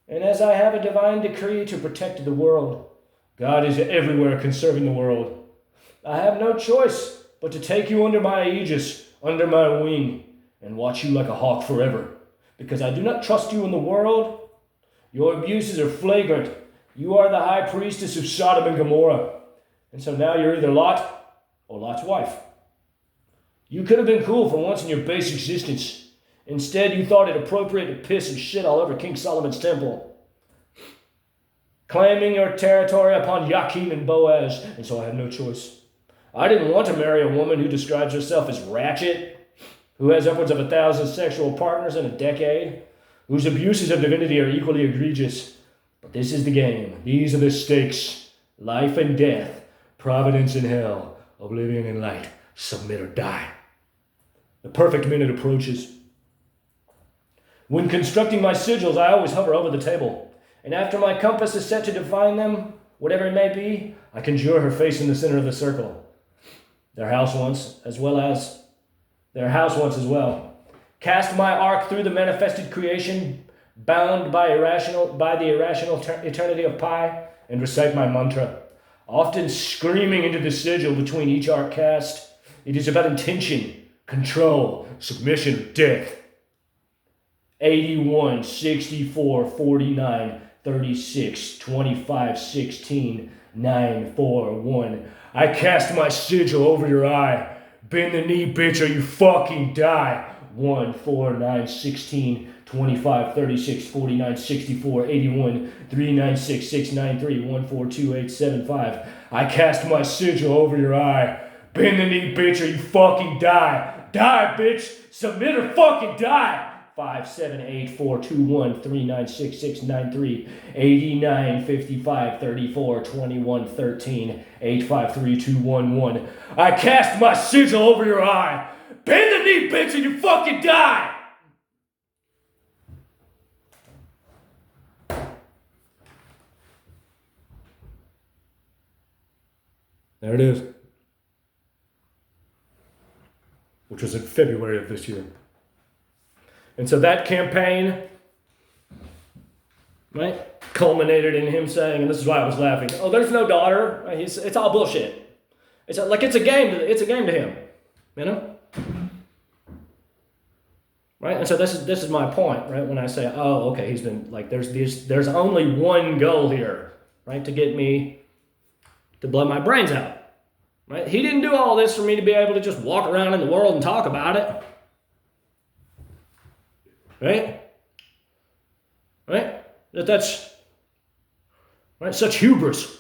and as I have a divine decree to protect the world, God is everywhere conserving the world. I have no choice but to take you under my aegis, under my wing, and watch you like a hawk forever, because I do not trust you in the world. Your abuses are flagrant. You are the high priestess of Sodom and Gomorrah, and so now you're either Lot or Lot's wife. You could have been cool for once in your base existence. Instead, you thought it appropriate to piss and shit all over King Solomon's temple, claiming your territory upon Yakin and Boaz, and so I had no choice. I didn't want to marry a woman who describes herself as ratchet, who has upwards of 1,000 sexual partners in a decade, whose abuses of divinity are equally egregious. But this is the game. These are the stakes. Life and death. Providence in hell, oblivion in light, submit or die. The perfect minute approaches. When constructing my sigils, I always hover over the table, and after my compass is set to define them, whatever it may be, I conjure her face in the center of the circle. Their house once as well. Cast my arc through the manifested creation, bound by the irrational eternity of pi, and recite my mantra, often screaming into the sigil between each arc cast. It is about intention, control, submission, death. 81, 64, 49, 36, 25, 16, 9, 4, 1. I cast my sigil over your eye. Bend the knee, bitch, or you fucking die. 1, 4, 9, 16, 25, 36, 49, 64, 81, 396, 693, 1, 4, 2, 8, 7, 5. I cast my sigil over your eye. Bend the knee, bitch, or you fucking die. Die, bitch. Submit or fucking die. 5, 7, 8, 4, 2, 1, 3, 9, 6, 6, 9, 3, 89, 55, 34, 21, 13, 8, 5, 3, 2, 1, 1. I cast my sigil over your eye. Bend the knee, bitch, and you fucking die! There it is. Which was in February of this year. And so that campaign, right, culminated in him saying, and this is why I was laughing, oh, there's no daughter. Right? It's all bullshit. It's a game to him, you know? Right? And so this is my point, right? When I say, oh, okay, he's been like, there's only one goal here, right? To get me to blow my brains out. Right? He didn't do all this for me to be able to just walk around in the world and talk about it. Right? Right? That's right, such hubris.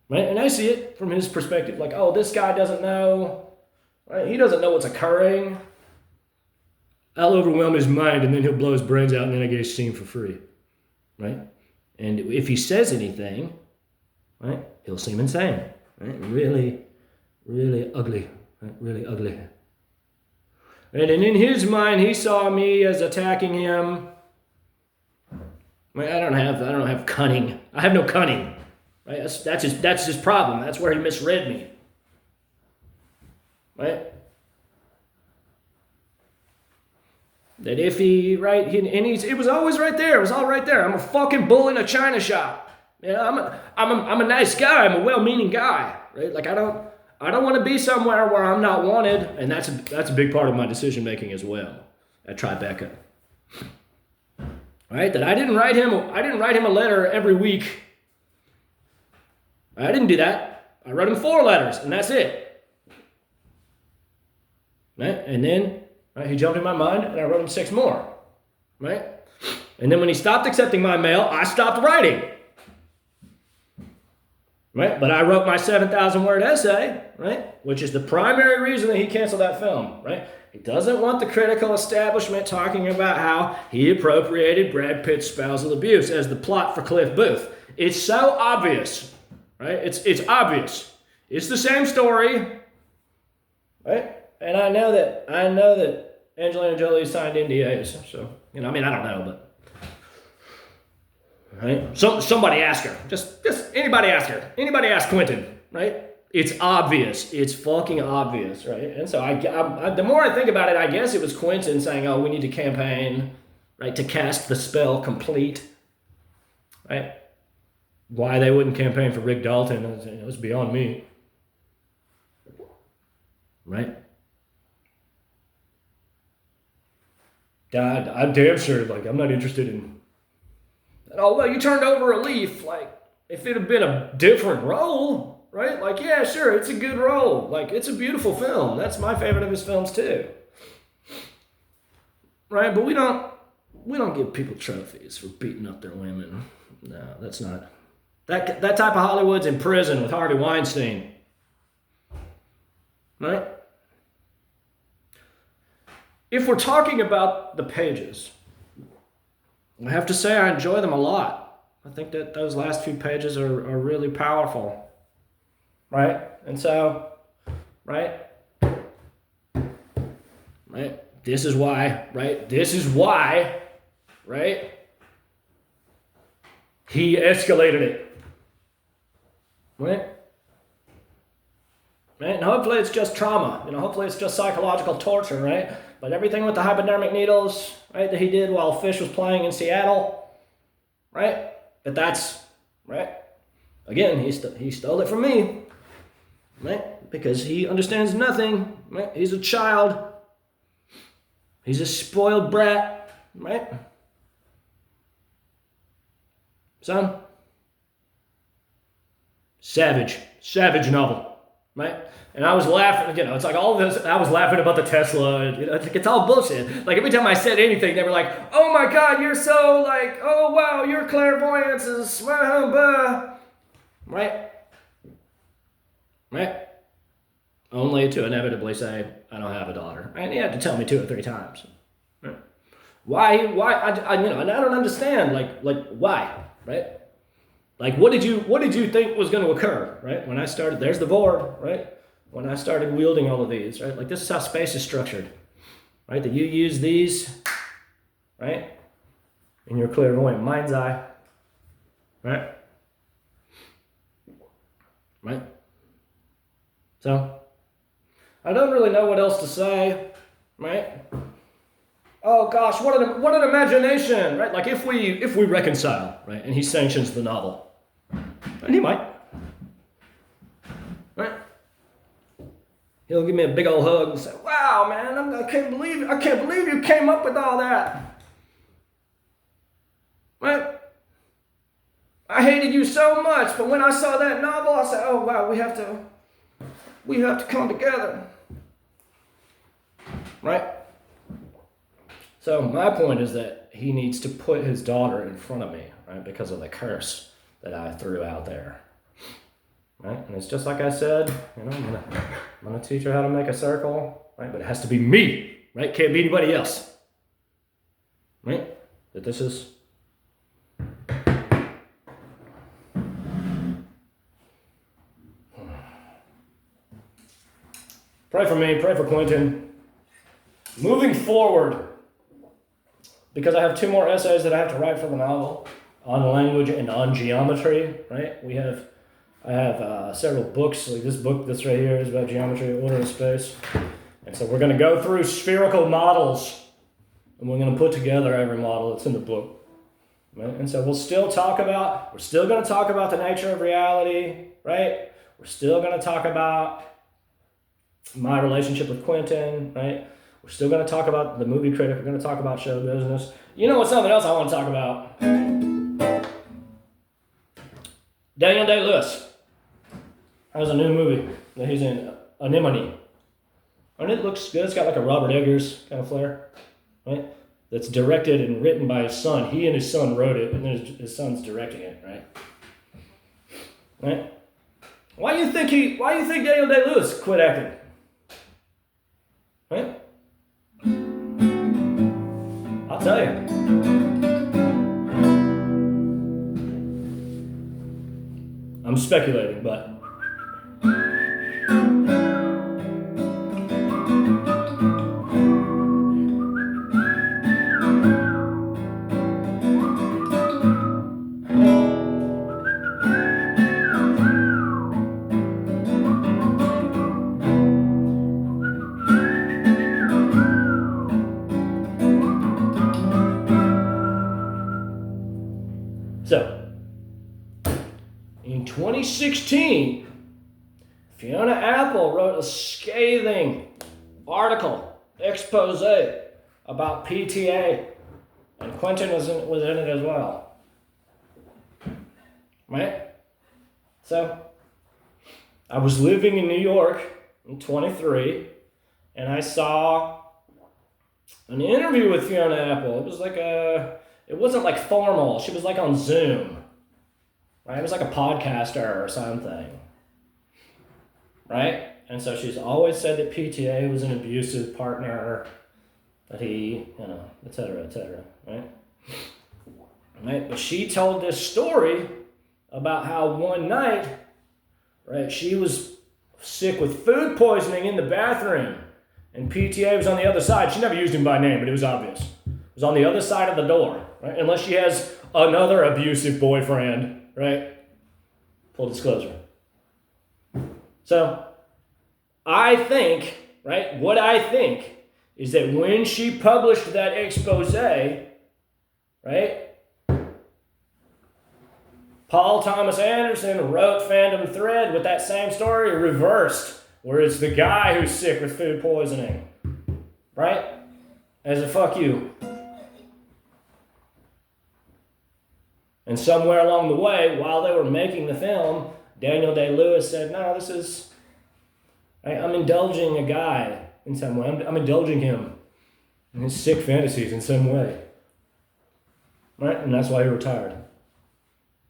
Right? And I see it from his perspective, like, oh, this guy doesn't know. Right? He doesn't know what's occurring. I'll overwhelm his mind and then he'll blow his brains out and then I get his scene for free. Right? And if he says anything, right, he'll seem insane. Right? Really, really ugly. Right? Really ugly. Right? And in his mind, he saw me as attacking him. I don't have cunning. I have no cunning. Right? That's his problem. That's where he misread me. Right? That if he, right, it was always right there. It was all right there. I'm a fucking bull in a china shop. Yeah, I'm a nice guy. I'm a well-meaning guy, right? Like I don't want to be somewhere where I'm not wanted, and that's a big part of my decision making as well at Tribeca. Right? That I didn't write him a letter every week. I didn't do that. I wrote him 4 letters, and that's it. Right? And then right, he jumped in my mind, and I wrote him 6 more. Right? And then when he stopped accepting my mail, I stopped writing. Right? But I wrote my 7,000 word essay, right? Which is the primary reason that he canceled that film, right? He doesn't want the critical establishment talking about how he appropriated Brad Pitt's spousal abuse as the plot for Cliff Booth. It's so obvious, right? It's obvious. It's the same story, right? And I know that Angelina Jolie signed NDAs, so, I don't know, but right? Somebody ask her. Just anybody ask her. Anybody ask Quentin, right? It's obvious. It's fucking obvious, right? And so I the more I think about it, I guess it was Quentin saying, oh, we need to campaign, right, to cast the spell complete, right? Why they wouldn't campaign for Rick Dalton, it was beyond me, right? I'm damn sure, like, I'm not interested in, oh, well, you turned over a leaf. Like, if it had been a different role, right? Like, yeah, sure, it's a good role. Like, it's a beautiful film. That's my favorite of his films, too. Right? But we don't give people trophies for beating up their women. No, that's not. That type of Hollywood's in prison with Harvey Weinstein. Right? If we're talking about the pages, I have to say I enjoy them a lot. I think that those last few pages are really powerful. right? And so, right? This is why, right? He escalated it, right? And hopefully it's just trauma, hopefully it's just psychological torture, right? But everything with the hypodermic needles, right, that he did while Fish was playing in Seattle, right? But that's, right? Again, he stole it from me, right? Because he understands nothing, right? He's a child. He's a spoiled brat, right? Son, savage novel, right? And I was laughing, it's like all this, I was laughing about the Tesla, it's all bullshit. Like every time I said anything, they were like, oh my God, you're so like, oh wow, your clairvoyance is, right? Right? Only to inevitably say, I don't have a daughter. And he had to tell me 2 or 3 times. Right? Why, and I don't understand, like why, right? Like, what did you think was going to occur, right? When I started, there's the board, right? When I started wielding all of these, right? Like, this is how space is structured, right? That you use these, right? In your clairvoyant mind's eye, right? Right? So, I don't really know what else to say, right? Oh gosh, what an imagination, right? Like if we reconcile, right? And he sanctions the novel. And he might. Right? He'll give me a big old hug and say, wow, man, I can't believe you came up with all that. Right? I hated you so much, but when I saw that novel, I said, oh wow, we have to come together. Right? So my point is that he needs to put his daughter in front of me, right? Because of the curse that I threw out there. Right? And it's just like I said, I'm gonna teach her how to make a circle, right? But it has to be me, right? Can't be anybody else. Right? That this is pray for me, pray for Quentin. Moving forward, because I have 2 more essays that I have to write for the novel on language and on geometry, right? I have several books, like this book that's right here is about geometry, order of space. And so we're going to go through spherical models, and we're going to put together every model that's in the book. Right? And so we're still going to talk about the nature of reality, right? We're still going to talk about my relationship with Quentin, right? We're still going to talk about the movie Critic. We're going to talk about show business. You know what's something else I want to talk about? Daniel Day-Lewis has a new movie that he's in, Anemone. And it looks good. It's got like a Robert Eggers kind of flair, right? That's directed and written by his son. He and his son wrote it, and then his son's directing it, right? Right? Why do you think Daniel Day-Lewis quit acting? Right? I'll tell you. I'm speculating, but in 2016, Fiona Apple wrote a scathing expose about PTA, and Quentin was in it as well. Right? So, I was living in New York in 23, and I saw an interview with Fiona Apple. It wasn't like formal. She was like on Zoom. Right? It was like a podcaster or something. Right? And so she's always said that PTA was an abusive partner, that he, et cetera, right? Right? But she told this story about how one night right? She was sick with food poisoning in the bathroom, and PTA was on the other side. She never used him by name, but it was obvious. It was on the other side of the door, right? Unless she has another abusive boyfriend, right? Full disclosure. So, I think, right, what I think is that when she published that expose, right, Paul Thomas Anderson wrote Fandom Thread with that same story reversed, where it's the guy who's sick with food poisoning, right? As a fuck you. And somewhere along the way, while they were making the film, Daniel Day-Lewis said, no, this is, I'm indulging a guy in some way. I'm indulging him in his sick fantasies in some way. Right? And that's why he retired.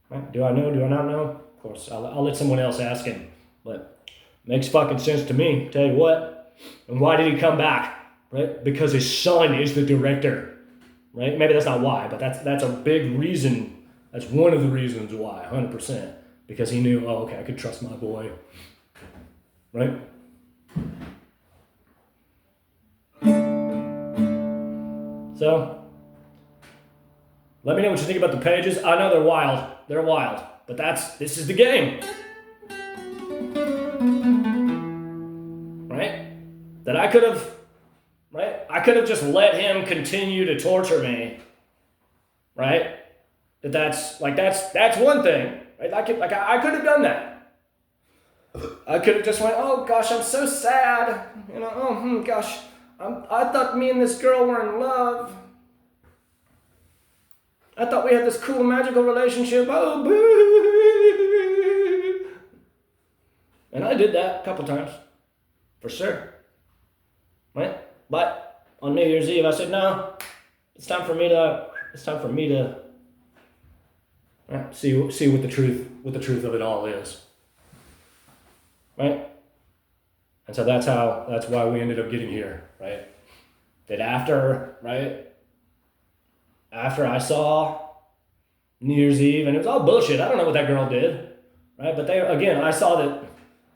Right? Do I know? Do I not know? Of course, I'll let someone else ask him. But it makes fucking sense to me, tell you what. And why did he come back? Right? Because his son is the director. Right? Maybe that's not why, but that's a big reason. That's one of the reasons why, 100%. Because he knew, oh, okay, I could trust my boy. Right? So, let me know what you think about the pages. I know they're wild. They're wild. But this is the game. Right? That I could have, right? I could have just let him continue to torture me. Right? That's one thing. Right? I could have done that. I could have just went, oh gosh, I'm so sad. Gosh, I thought me and this girl were in love. I thought we had this cool magical relationship. Oh, boo. And I did that a couple times, for sure. Right? But on New Year's Eve, I said, no, it's time for me to right, see what the truth of it all is. Right? And so that's why we ended up getting here, right? That after I saw New Year's Eve, and it was all bullshit. I don't know what that girl did, right? But I saw that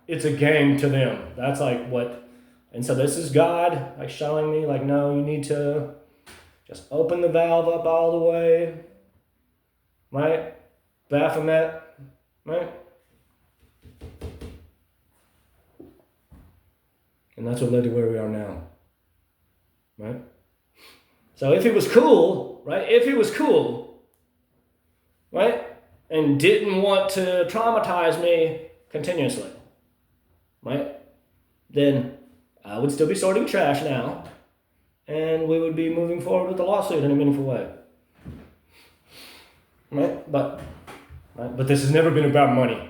it's a game to them. That's like what, and so this is God like showing me like, no, you need to just open the valve up all the way, right? Baphomet, right? And that's what led to where we are now, right? So if he was cool, right? Right? And didn't want to traumatize me continuously, right? Then I would still be sorting trash now, and we would be moving forward with the lawsuit in a meaningful way, right? But this has never been about money,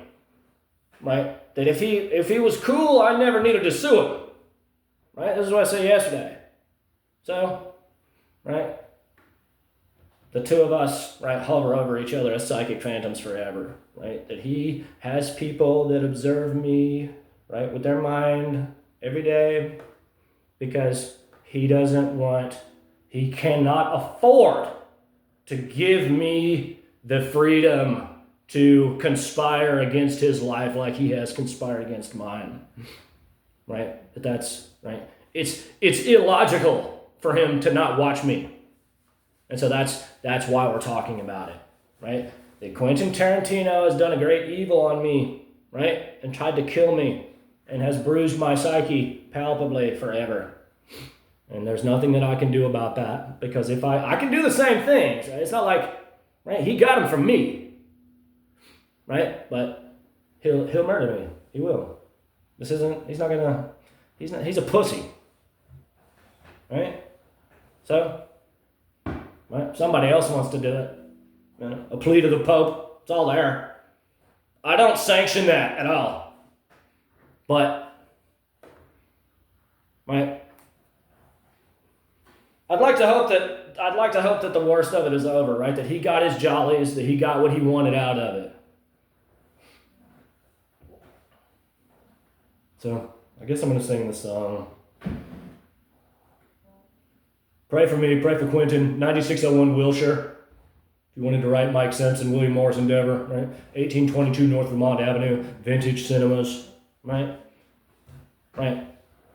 right? That if he was cool, I never needed to sue him, right? This is what I said yesterday. So, right? The two of us, right, hover over each other as psychic phantoms forever, right? That he has people that observe me, right, with their mind every day because he cannot afford to give me the freedom to conspire against his life like he has conspired against mine, right? But that's, right? It's illogical for him to not watch me. And so that's why we're talking about it, right? That Quentin Tarantino has done a great evil on me, right? And tried to kill me and has bruised my psyche palpably forever. And there's nothing that I can do about that because if I can do the same things, right? It's not like, right? He got him from me, right? But he'll murder me. He will. He's a pussy, right? So, right? Somebody else wants to do it. You know, a plea to the Pope. It's all there. I don't sanction that at all. But, right? I'd like to hope that the worst of it is over, right? That he got his jollies, that he got what he wanted out of it. So, I guess I'm going to sing this song. Pray for me, pray for Quentin, 9601 Wilshire. If you wanted to write Mike Simpson, William Morris Endeavor, right? 1822 North Vermont Avenue, vintage cinemas, right? Right.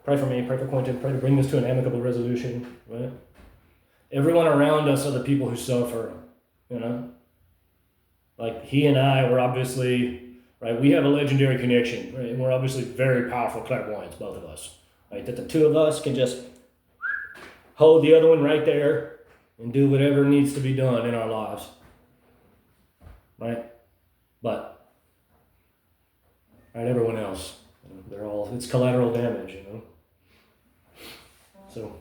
Pray for me, pray for Quentin, pray to bring this to an amicable resolution, right? Everyone around us are the people who suffer, you know? Like, he and I were obviously, right, we have a legendary connection, right? And we're obviously very powerful clairvoyants, both of us, right? That the two of us can just hold the other one right there and do whatever needs to be done in our lives, right? But, right, everyone else, you know, they're all, it's collateral damage, you know? So,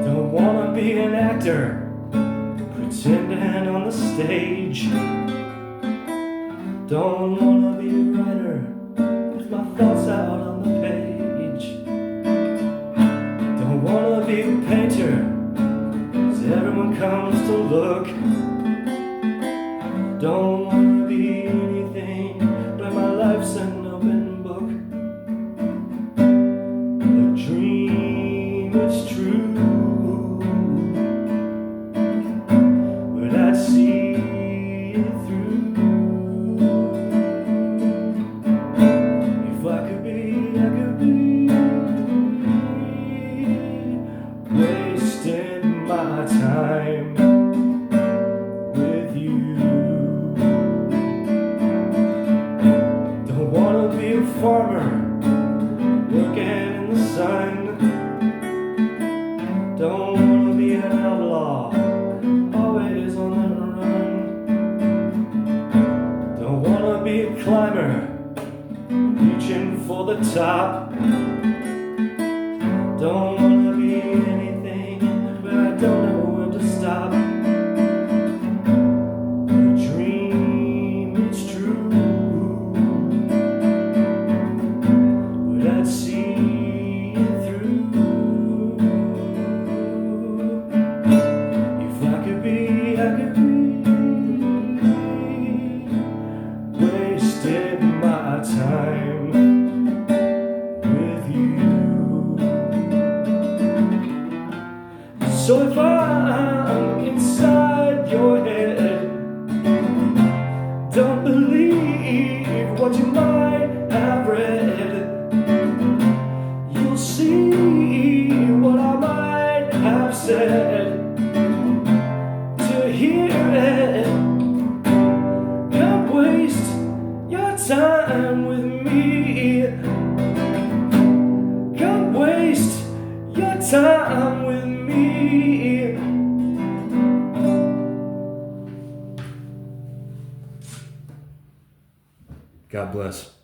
don't wanna be an actor pretending on the stage. Don't wanna be a writer with my thoughts out on the page. Don't wanna be a painter as everyone comes to look. Don't wanna be anything but my life's an open book. A dream, it's true, but I'd see it through. If I could be wasting my time with you. Don't wanna be a farmer working in the sun. Don't wanna be an outlaw, always on the run. Don't wanna be a climber, reaching for the top. Don't wanna be anything, but I don't know when to stop. A dream, it's true, but I'd see it through. If I could be wasting my time with you. So if I'm inside your head, don't believe what you might have read. You'll see what I might have said. To hear it, don't waste your time with me. Don't waste your time with me. God bless.